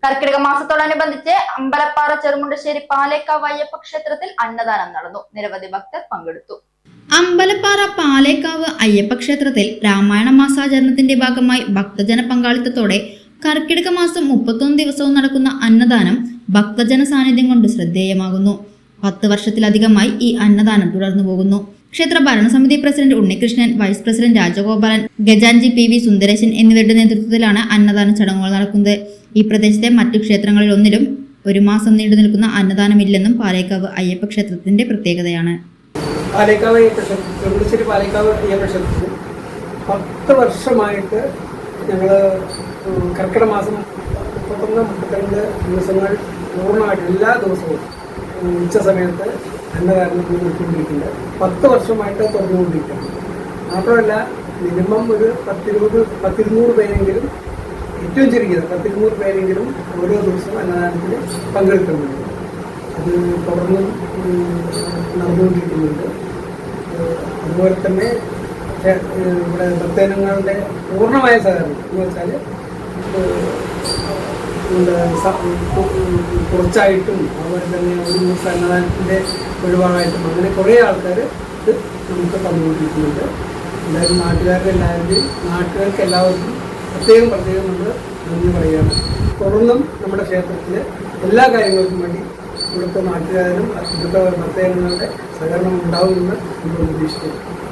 കർക്കിടക മാസത്തോടനുബന്ധിച്ച് അമ്പലപ്പാറ ചെറുമുണ്ടശ്ശേരി പാലേക്കാവ് അയ്യപ്പ ക്ഷേത്രത്തിൽ അന്നദാനം നടന്നു. നിരവധി ഭക്തർ പങ്കെടുത്തു. അമ്പലപ്പാറ പാലേക്കാവ് അയ്യപ്പ ക്ഷേത്രത്തിൽ രാമായണ മാസാചരണത്തിന്റെ ഭാഗമായി ഭക്തജന പങ്കാളിത്തത്തോടെ കർക്കിടക മാസം 31 ദിവസവും നടക്കുന്ന അന്നദാനം ഭക്തജന സാന്നിധ്യം കൊണ്ട് ശ്രദ്ധേയമാകുന്നു. 10 വർഷത്തിലധികമായി ഈ അന്നദാനം തുടർന്നു പോകുന്നു. ക്ഷേത്ര ഭരണസമിതി president Unnikrishnan, vice president Rajagopalan, ഗജാൻജി PV സുന്ദരേശൻ എന്നിവരുടെ നേതൃത്വത്തിലാണ് അന്നദാന ചടങ്ങുകൾ നടക്കുന്നത്. ഈ പ്രദേശത്തെ മറ്റു ക്ഷേത്രങ്ങളിൽ ഒന്നിലും 1 മാസം നീണ്ടു നിൽക്കുന്ന അന്നദാനമില്ലെന്നും പാലേക്കാവ് അയ്യപ്പ ക്ഷേത്രത്തിന്റെ പ്രത്യേകതയാണ്. പാലേക്കാവ് ചെറുമുണ്ടശ്ശേരി പാലേക്കാവ് അയ്യപ്പ ക്ഷേത്രത്തിൽ 10 വർഷമായിട്ട് ഞങ്ങൾ കർക്കിടക മാസം 31-32 ദിവസങ്ങൾ പൂർണ്ണമായിട്ട് എല്ലാ ദിവസവും ഉച്ച സമയത്ത് അന്നദാനത്തിൽ നടത്തിക്കൊണ്ടിരിക്കുന്നത് 10 വർഷമായിട്ട് തുറന്നുകൊണ്ടിരിക്കുകയാണ്. മാത്രമല്ല മിനിമം ഒരു 10-200 പേരെങ്കിലും, ഏറ്റവും ചുരുങ്ങിയത് 10-200 പേരെങ്കിലും ഓരോ ദിവസവും അന്നദാനത്തിൽ പങ്കെടുക്കുന്നുണ്ട്. അത് തുടർന്നും നടന്നുകൊണ്ടിരിക്കുന്നുണ്ട്. അതുപോലെ തന്നെ ഇവിടെ ഭക്തജനങ്ങളുടെ പൂർണ്ണമായ സഹകരണം എന്ന് വെച്ചാൽ കുറച്ചായിട്ടും അതുപോലെ തന്നെ ഒരു ദിവസം അന്നദാനത്തിൻ്റെ ഒഴിവായിട്ടും അങ്ങനെ കുറേ ആൾക്കാർ ഇത് നമുക്ക് തന്നുകൊണ്ടിരിക്കുന്നുണ്ട്. എന്തായാലും നാട്ടുകാർക്ക് എല്ലാവർക്കും പ്രത്യേകം നമ്മൾ നന്ദി പറയുകയാണ്. തുടർന്നും നമ്മുടെ ക്ഷേത്രത്തിൽ എല്ലാ കാര്യങ്ങൾക്കും വേണ്ടി ഇവിടുത്തെ നാട്ടുകാരും ഇവിടുത്തെ ഭക്തജനങ്ങളുടെ സഹകരണം ഉണ്ടാവുമെന്ന് നമ്മൾ പ്രതീക്ഷിക്കുന്നു.